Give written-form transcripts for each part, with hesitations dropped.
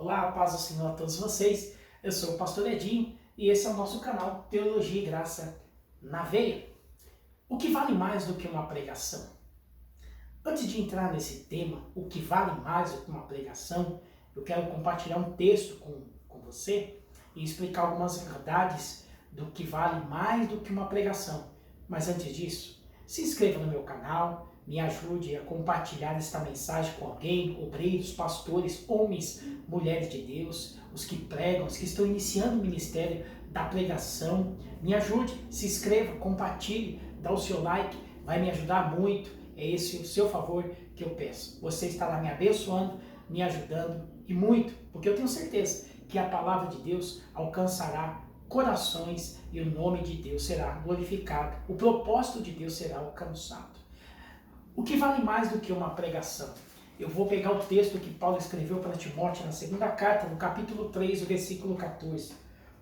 Olá, a paz do Senhor a todos vocês. Eu sou o pastor Edinho e esse é o nosso canal Teologia e Graça na Veia. O que vale mais do que uma pregação? Antes de entrar nesse tema, o que vale mais do que uma pregação, eu quero compartilhar um texto com você e explicar algumas verdades do que vale mais do que uma pregação. Mas antes disso, se inscreva no meu canal, me ajude a compartilhar esta mensagem com alguém, obreiros, pastores, homens, mulheres de Deus, os que pregam, os que estão iniciando o ministério da pregação. Me ajude, se inscreva, compartilhe, dá o seu like, vai me ajudar muito. É esse o seu favor que eu peço. Você estará me abençoando, me ajudando e muito, porque eu tenho certeza que a palavra de Deus alcançará corações e o nome de Deus será glorificado, o propósito de Deus será alcançado. O que vale mais do que uma pregação? Eu vou pegar o texto que Paulo escreveu para Timóteo na segunda carta, no capítulo 3, o versículo 14.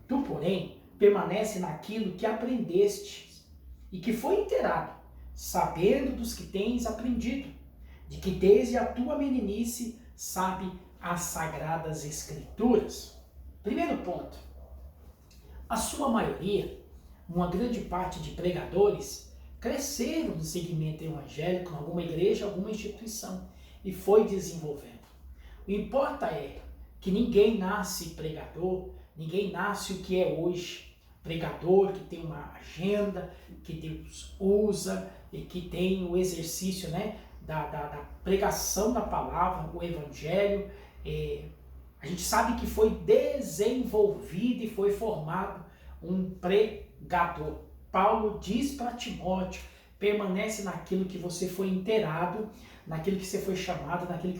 Tu, porém, permanece naquilo que aprendeste e que foi inteirado, sabendo dos que tens aprendido, de que desde a tua meninice sabe as sagradas escrituras. Primeiro ponto. A sua maioria, uma grande parte de pregadores, cresceram no segmento evangélico, em alguma igreja, alguma instituição, e foi desenvolvendo. O que importa é que ninguém nasce pregador, ninguém nasce o que é hoje. Pregador que tem uma agenda, que Deus usa e que tem o exercício da pregação da palavra, o evangelho. A gente sabe que foi desenvolvido e foi formado um pregador. Paulo diz para Timóteo, permanece naquilo que você foi inteirado, naquilo que você foi chamado, naquilo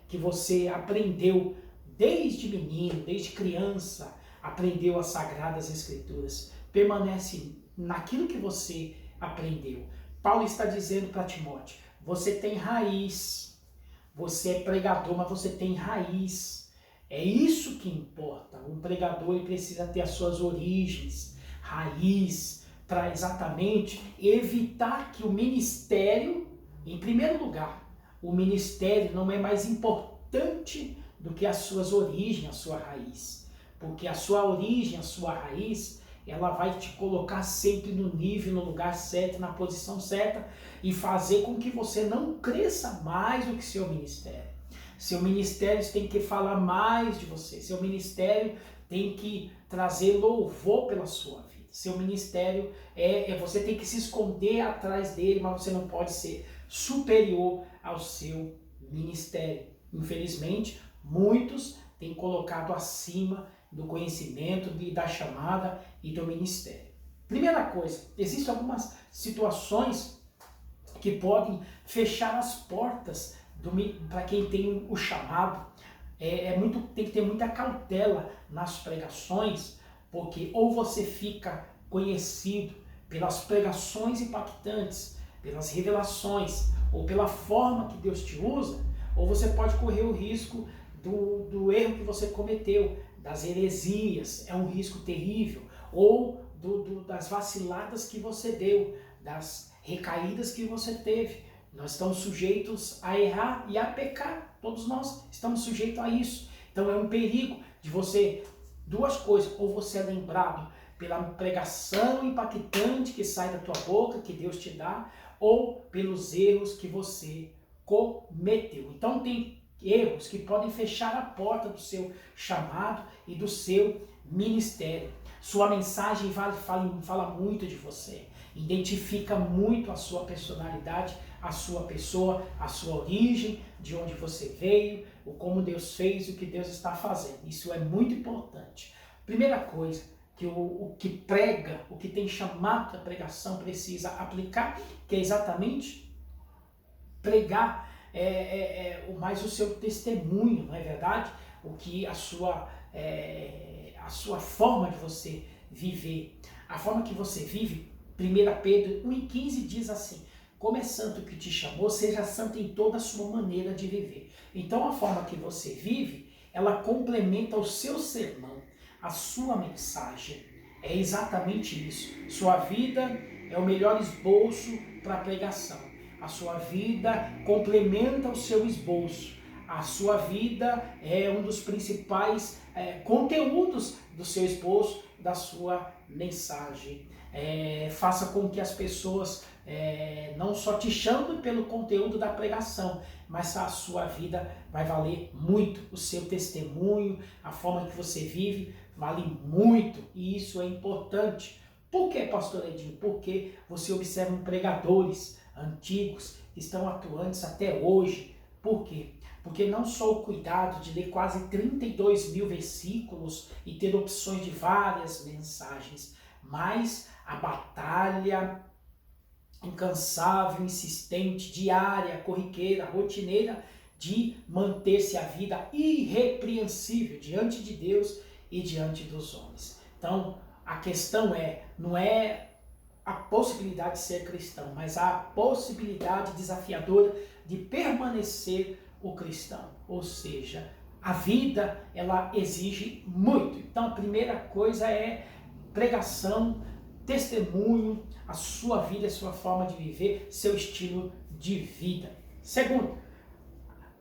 que você aprendeu desde menino, desde criança, aprendeu as sagradas escrituras. Permanece naquilo que você aprendeu. Paulo está dizendo para Timóteo, você tem raiz, você é pregador, mas você tem raiz. É isso que importa. Um pregador ele precisa ter as suas origens, raiz, para exatamente evitar que o ministério, em primeiro lugar, o ministério não é mais importante do que as suas origens, a sua raiz. Porque a sua origem, a sua raiz, ela vai te colocar sempre no nível, no lugar certo, na posição certa e fazer com que você não cresça mais do que seu ministério. Seu ministério tem que falar mais de você. Seu ministério tem que trazer louvor pela sua vida. Seu ministério você tem que se esconder atrás dele, mas você não pode ser superior ao seu ministério. Infelizmente, muitos têm colocado acima do conhecimento, da chamada e do ministério. Primeira coisa, existem algumas situações que podem fechar as portas para quem tem o chamado. Tem que ter muita cautela nas pregações, porque ou você fica conhecido pelas pregações impactantes, pelas revelações, ou pela forma que Deus te usa, ou você pode correr o risco do erro que você cometeu, das heresias, é um risco terrível, ou das vaciladas que você deu, das recaídas que você teve. Nós estamos sujeitos a errar e a pecar. Todos nós estamos sujeitos a isso. Então é um perigo de você, duas coisas, ou você é lembrado pela pregação impactante que sai da tua boca, que Deus te dá, ou pelos erros que você cometeu. Então tem erros que podem fechar a porta do seu chamado e do seu ministério. Sua mensagem fala muito de você, identifica muito a sua personalidade, a sua pessoa, a sua origem, de onde você veio, o como Deus fez, o que Deus está fazendo. Isso é muito importante. Primeira coisa que o que prega, o que tem chamado da pregação precisa aplicar, que é exatamente pregar mais o seu testemunho, não é verdade? O que a sua forma de você viver. A forma que você vive, 1 Pedro 1,15 diz assim, como é santo que te chamou, seja santo em toda a sua maneira de viver. Então a forma que você vive, ela complementa o seu sermão, a sua mensagem. É exatamente isso. Sua vida é o melhor esboço para a pregação. A sua vida complementa o seu esboço. a sua vida é um dos principais conteúdos do seu esposo, da sua mensagem. Faça com que as pessoas não só te chamem pelo conteúdo da pregação, mas a sua vida vai valer muito. O seu testemunho, a forma que você vive, vale muito, e isso é importante. Por que, pastor Edinho? Porque você observa pregadores antigos que estão atuantes até hoje. Por quê? Porque não só o cuidado de ler quase 32 mil versículos e ter opções de várias mensagens, mas a batalha incansável, insistente, diária, corriqueira, rotineira, de manter-se a vida irrepreensível diante de Deus e diante dos homens. Então, a questão não é a possibilidade de ser cristão, mas a possibilidade desafiadora de permanecer o cristão. Ou seja, a vida, ela exige muito. Então, a primeira coisa é pregação, testemunho, a sua vida, a sua forma de viver, seu estilo de vida. Segundo,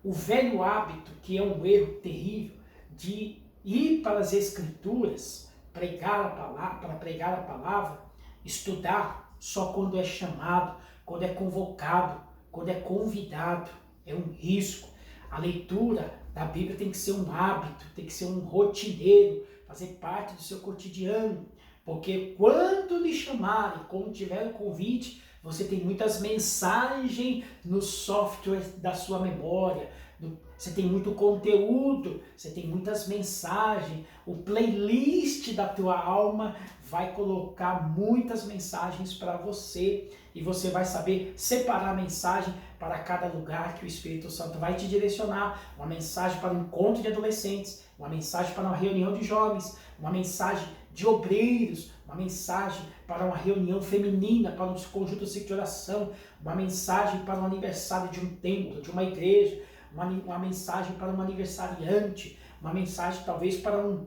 o velho hábito, que é um erro terrível, de ir para as Escrituras, para pregar a palavra, estudar só quando é chamado, quando é convocado, quando é convidado. É um risco. A leitura da Bíblia tem que ser um hábito, tem que ser um rotineiro, fazer parte do seu cotidiano. Porque quando lhe chamarem, quando tiver o convite, você tem muitas mensagens no software da sua memória, você tem muito conteúdo, você tem muitas mensagens, o playlist da tua alma vai colocar muitas mensagens para você, e você vai saber separar a mensagem para cada lugar que o Espírito Santo vai te direcionar. Uma mensagem para um encontro de adolescentes, uma mensagem para uma reunião de jovens, uma mensagem de obreiros, uma mensagem para uma reunião feminina, para um conjunto de oração, uma mensagem para um aniversário de um templo, de uma igreja, uma mensagem para um aniversariante, uma mensagem talvez para um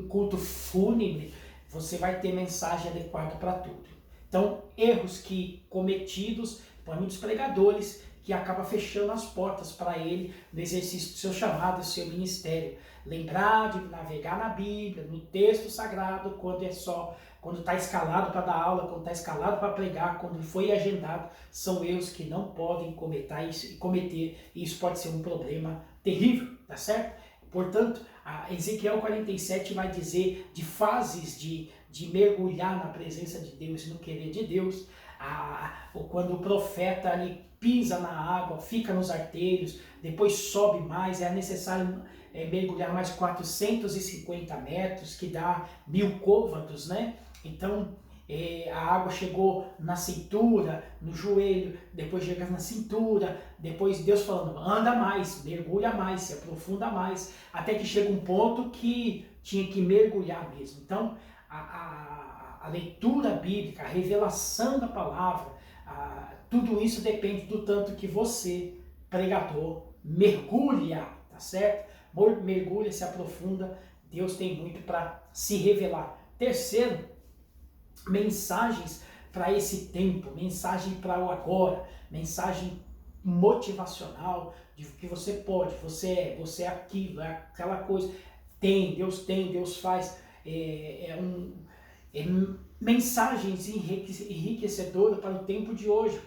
culto fúnebre. Você vai ter mensagem adequada para tudo. Então, erros que cometidos por muitos pregadores, que acaba fechando as portas para ele no exercício do seu chamado, do seu ministério. Lembrar de navegar na Bíblia, no texto sagrado, quando está escalado para dar aula, quando está escalado para pregar, quando foi agendado, são erros que não podem cometer, e isso pode ser um problema terrível, tá certo? Portanto, Ezequiel 47 vai dizer de fases de mergulhar na presença de Deus e no querer de Deus. Quando o profeta ali pisa na água, fica nos arteiros, depois sobe mais, é necessário mergulhar mais 450 metros, que dá 1000 côvados, né? Então, a água chegou na cintura, no joelho, depois chega na cintura, depois Deus falando, anda mais, mergulha mais, se aprofunda mais, até que chega um ponto que tinha que mergulhar mesmo. Então, a leitura bíblica, a revelação da palavra, tudo isso depende do tanto que você, pregador, mergulha, tá certo? Mergulha, se aprofunda, Deus tem muito para se revelar. Terceiro, mensagens para esse tempo, mensagem para o agora, mensagem motivacional, de que você pode, você é aquilo, é aquela coisa, Deus faz, mensagens enriquecedoras para o tempo de hoje.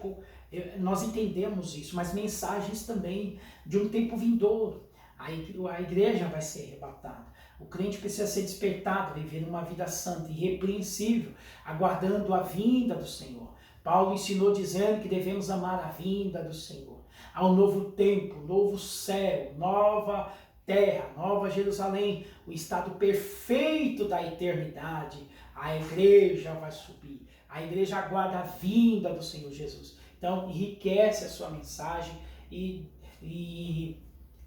Nós entendemos isso, mas mensagens também de um tempo vindouro. A igreja vai ser arrebatada. O crente precisa ser despertado, viver uma vida santa, irrepreensível, aguardando a vinda do Senhor. Paulo ensinou dizendo que devemos amar a vinda do Senhor. Há um novo tempo, novo céu, nova terra, nova Jerusalém, o estado perfeito da eternidade. A igreja vai subir. A igreja aguarda a vinda do Senhor Jesus. Então, enriquece a sua mensagem e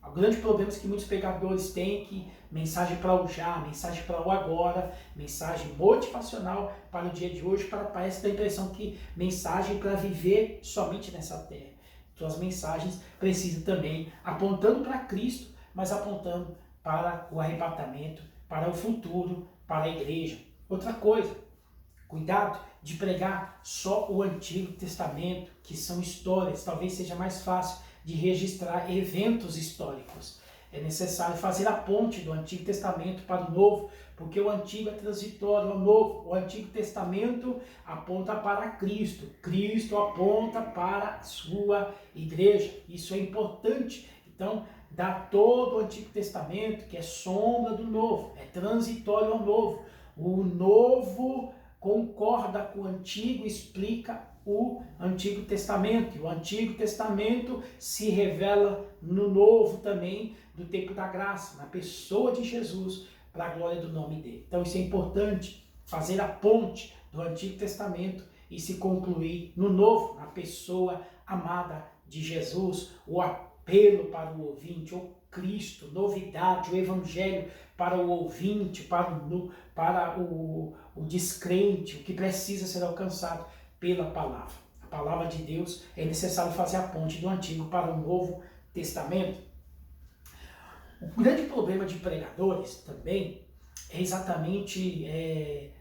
o grande problema que muitos pregadores têm, que mensagem para o já, mensagem para o agora, mensagem motivacional para o dia de hoje, parece dar a impressão que mensagem para viver somente nessa terra. Suas mensagens precisam também apontando para Cristo, mas apontando para o arrebatamento, para o futuro, para a igreja. Outra coisa, cuidado de pregar só o Antigo Testamento, que são histórias, talvez seja mais fácil de registrar eventos históricos. É necessário fazer a ponte do Antigo Testamento para o Novo, porque o Antigo é transitório, o Antigo Testamento aponta para Cristo, Cristo aponta para a sua igreja. Isso é importante. Então, dá todo o Antigo Testamento, que é sombra do Novo, é transitório ao Novo. O Novo concorda com o Antigo, explica o Antigo Testamento. E o Antigo Testamento se revela no Novo também, do tempo da graça, na pessoa de Jesus, para a glória do nome dele. Então isso é importante, fazer a ponte do Antigo Testamento e se concluir no Novo, na pessoa amada de Jesus, o apelo para o ouvinte, o Cristo, novidade, o Evangelho para o ouvinte, para o descrente, o que precisa ser alcançado pela palavra. A palavra de Deus, é necessário fazer a ponte do Antigo para o Novo Testamento. O grande problema de pregadores também é exatamente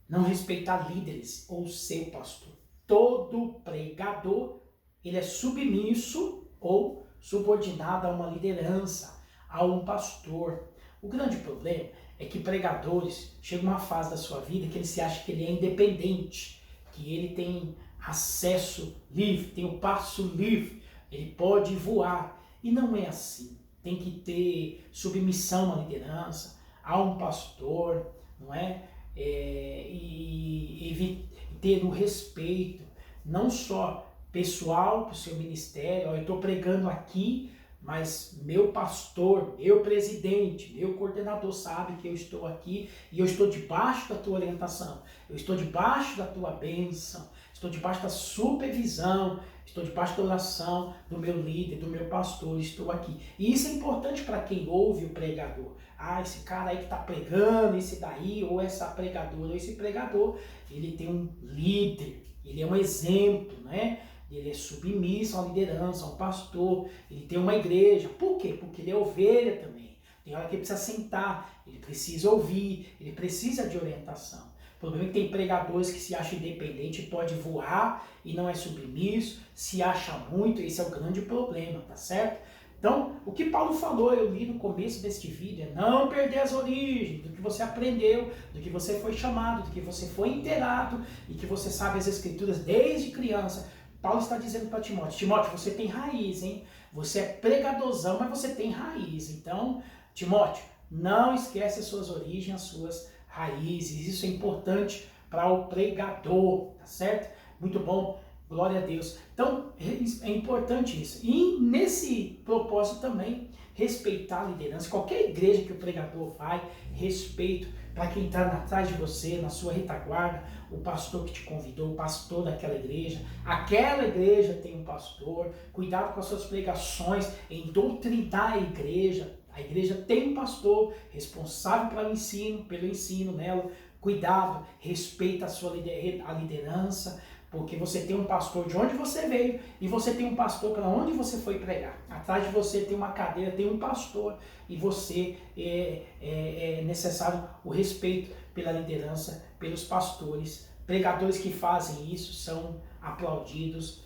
não respeitar líderes ou seu pastor. Todo pregador, ele é submisso ou subordinado a uma liderança, a um pastor. O grande problema é que pregadores chegam a uma fase da sua vida que ele se acha que ele é independente, que ele tem acesso livre, tem o passo livre, ele pode voar. E não é assim. Tem que ter submissão à liderança, a um pastor, não é? E ter o respeito, não só pessoal para o seu ministério. Eu estou pregando aqui, mas meu pastor, meu presidente, meu coordenador sabe que eu estou aqui e eu estou debaixo da tua orientação, eu estou debaixo da tua bênção, estou debaixo da supervisão, estou debaixo da oração do meu líder, do meu pastor, estou aqui. E isso é importante para quem ouve o pregador. Ah, esse cara aí que está pregando, esse daí, ou essa pregadora, ou esse pregador, ele tem um líder, ele é um exemplo, né? Ele é submisso à liderança, ao pastor, ele tem uma igreja. Por quê? Porque ele é ovelha também. Tem hora que ele precisa sentar, ele precisa ouvir, ele precisa de orientação. O problema é que tem pregadores que se acham independente, pode voar e não é submisso, se acha muito, esse é o grande problema, tá certo? Então, o que Paulo falou, eu li no começo deste vídeo, é não perder as origens, do que você aprendeu, do que você foi chamado, do que você foi inteirado e que você sabe as escrituras desde criança. Paulo está dizendo para Timóteo, Timóteo, você tem raiz, hein? Você é pregadorzão, mas você tem raiz. Então, Timóteo, não esquece as suas origens, as suas raízes. Isso é importante para o pregador, tá certo? Muito bom, glória a Deus. Então, é importante isso. E nesse propósito também, respeitar a liderança. Qualquer igreja que o pregador vai, respeito para quem está atrás de você, na sua retaguarda, o pastor que te convidou, o pastor daquela igreja. Aquela igreja tem um pastor. Cuidado com as suas pregações em doutrinar a igreja. A igreja tem um pastor responsável pelo ensino nela. Cuidado, respeita a liderança, porque você tem um pastor de onde você veio e você tem um pastor para onde você foi pregar. Atrás de você tem uma cadeira, tem um pastor e você é necessário o respeito pela liderança, pelos pastores. Pregadores que fazem isso são aplaudidos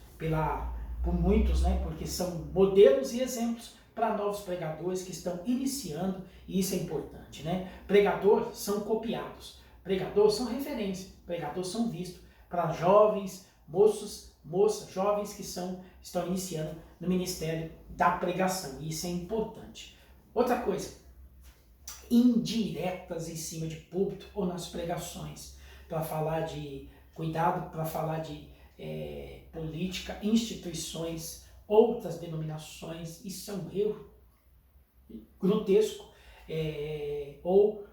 por muitos, né? Porque são modelos e exemplos para novos pregadores que estão iniciando, e isso é importante, né? Pregadores são copiados, pregadores são referência, pregadores são vistos para jovens, moças, jovens que estão iniciando no ministério da pregação, e isso é importante. Outra coisa, indiretas em cima de púlpito ou nas pregações, para falar de cuidado, para falar de política, instituições, outras denominações, isso é um erro grotesco, ou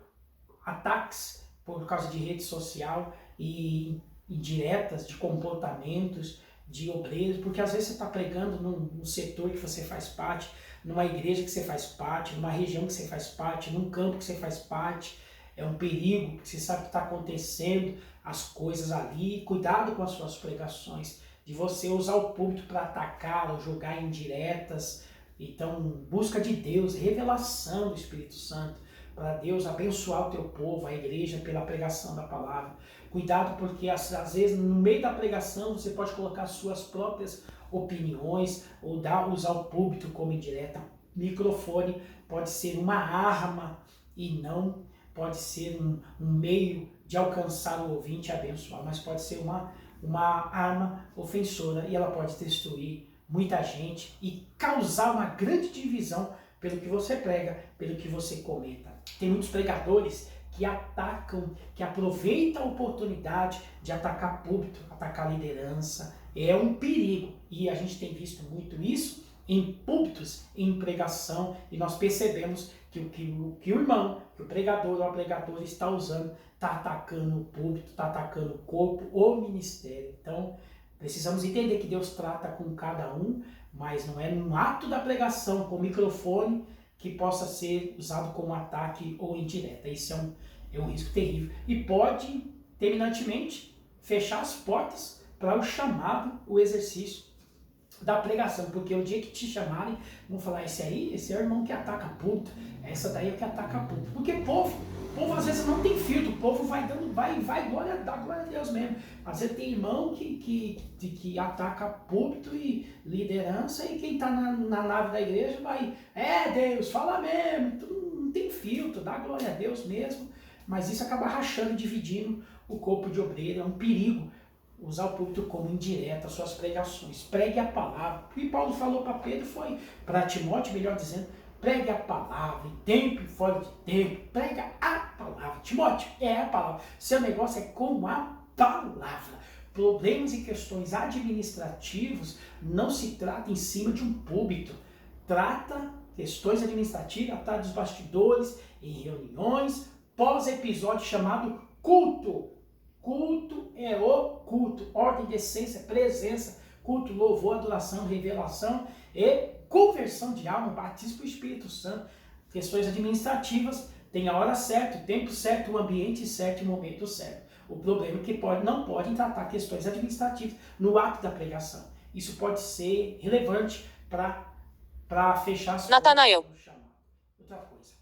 ataques por causa de rede social e indiretas de comportamentos de obreiros, porque às vezes você está pregando num setor que você faz parte, numa igreja que você faz parte, numa região que você faz parte, num campo que você faz parte. É um perigo, porque você sabe o que está acontecendo, as coisas ali. Cuidado com as suas pregações, de você usar o púlpito para atacar ou jogar indiretas. Então, busca de Deus, revelação do Espírito Santo, para Deus abençoar o teu povo, a igreja, pela pregação da palavra. Cuidado, porque às vezes no meio da pregação você pode colocar suas próprias opiniões ou usar o púlpito como indireta. Microfone pode ser uma arma e não pode ser um meio de alcançar o ouvinte e abençoar, mas pode ser uma arma ofensora e ela pode destruir muita gente e causar uma grande divisão pelo que você prega, pelo que você comenta. Tem muitos pregadores que atacam, que aproveitam a oportunidade de atacar púlpito, atacar liderança. É um perigo e a gente tem visto muito isso em púlpitos, em pregação, e nós percebemos que o irmão, que o pregador ou a pregadora está usando, está atacando o púlpito, está atacando o corpo, o ministério. Então, precisamos entender que Deus trata com cada um, mas não é num ato da pregação com o microfone que possa ser usado como ataque ou indireta. Isso é um risco terrível e pode, terminantemente, fechar as portas para o chamado, o exercício da pregação, porque o dia que te chamarem, vão falar, esse é o irmão que ataca púlpito, essa daí é o que ataca púlpito. Porque o povo às vezes não tem filtro, o povo vai dá glória a Deus mesmo. Às vezes tem irmão que ataca púlpito e liderança, e quem está na nave da igreja vai, Deus, fala mesmo, não tem filtro, dá glória a Deus mesmo, mas isso acaba rachando, dividindo o corpo de obreiro, é um perigo. Usar o púlpito como indireta, suas pregações. Pregue a palavra. O que Paulo falou para Pedro foi, para Timóteo, melhor dizendo, pregue a palavra, em tempo e fora de tempo. Prega a palavra. Timóteo, é a palavra. Seu negócio é com a palavra. Problemas e questões administrativos não se trata em cima de um púlpito. Trata questões administrativas, trata dos bastidores, em reuniões, pós-episódio chamado culto. Culto é o culto, ordem, decência, presença, culto, louvor, adoração, revelação e conversão de alma, batismo com o Espírito Santo. Questões administrativas, tem a hora certa, o tempo certo, o ambiente certo e o momento certo. O problema é que não podem tratar questões administrativas no ato da pregação. Isso pode ser relevante para fechar as Natanael. portas. Outra coisa.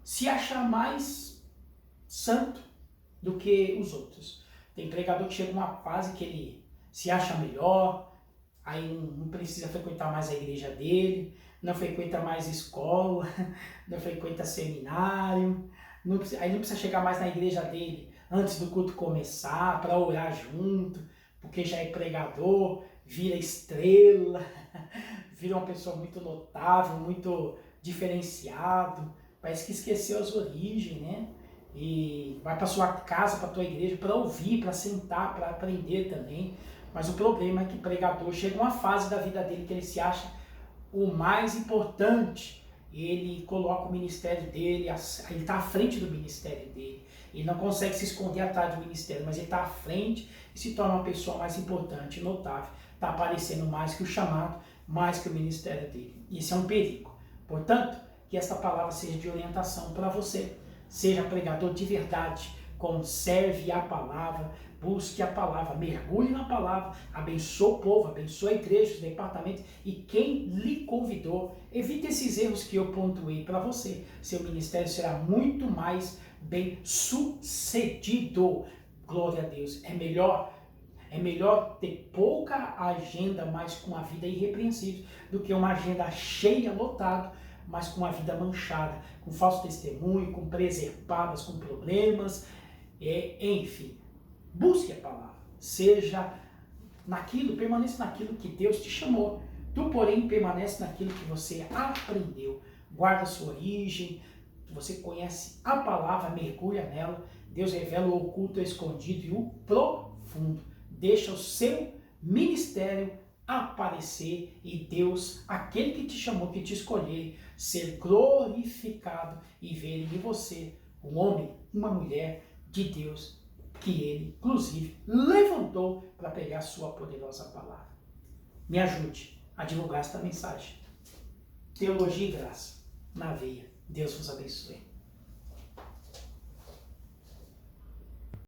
Se achar mais santo do que os outros. Tem pregador que chega numa fase que ele se acha melhor, aí não precisa frequentar mais a igreja dele, não frequenta mais escola, não frequenta seminário, aí não precisa chegar mais na igreja dele antes do culto começar, para orar junto, porque já é pregador, vira estrela, vira uma pessoa muito notável, muito diferenciado, parece que esqueceu as origens, né? E vai para sua casa, para tua igreja, para ouvir, para sentar, para aprender também. Mas o problema é que o pregador chega uma fase da vida dele que ele se acha o mais importante. Ele coloca o ministério dele, ele está à frente do ministério dele. Ele não consegue se esconder atrás do ministério, mas ele está à frente e se torna uma pessoa mais importante, notável. Está aparecendo mais que o chamado, mais que o ministério dele. Isso é um perigo. Portanto, que esta palavra seja de orientação para você. Seja pregador de verdade, conserve a palavra, busque a palavra, mergulhe na palavra, abençoe o povo, abençoe a igreja, os departamentos e quem lhe convidou. Evite esses erros que eu pontuei para você. Seu ministério será muito mais bem sucedido. Glória a Deus. É melhor ter pouca agenda, mas com a vida irrepreensível, do que uma agenda cheia, lotada, mas com a vida manchada, com falso testemunho, com preservadas, com problemas, enfim. Busque a palavra, permaneça naquilo que Deus te chamou. Tu, porém, permanece naquilo que você aprendeu. Guarda a sua origem, você conhece a palavra, mergulha nela. Deus revela o oculto, o escondido e o profundo. Deixa o seu ministério aparecer e Deus, aquele que te chamou, que te escolheu, ser glorificado e ver em você um homem, uma mulher de Deus que ele, inclusive, levantou para pegar a sua poderosa palavra. Me ajude a divulgar esta mensagem. Teologia e graça na veia. Deus vos abençoe.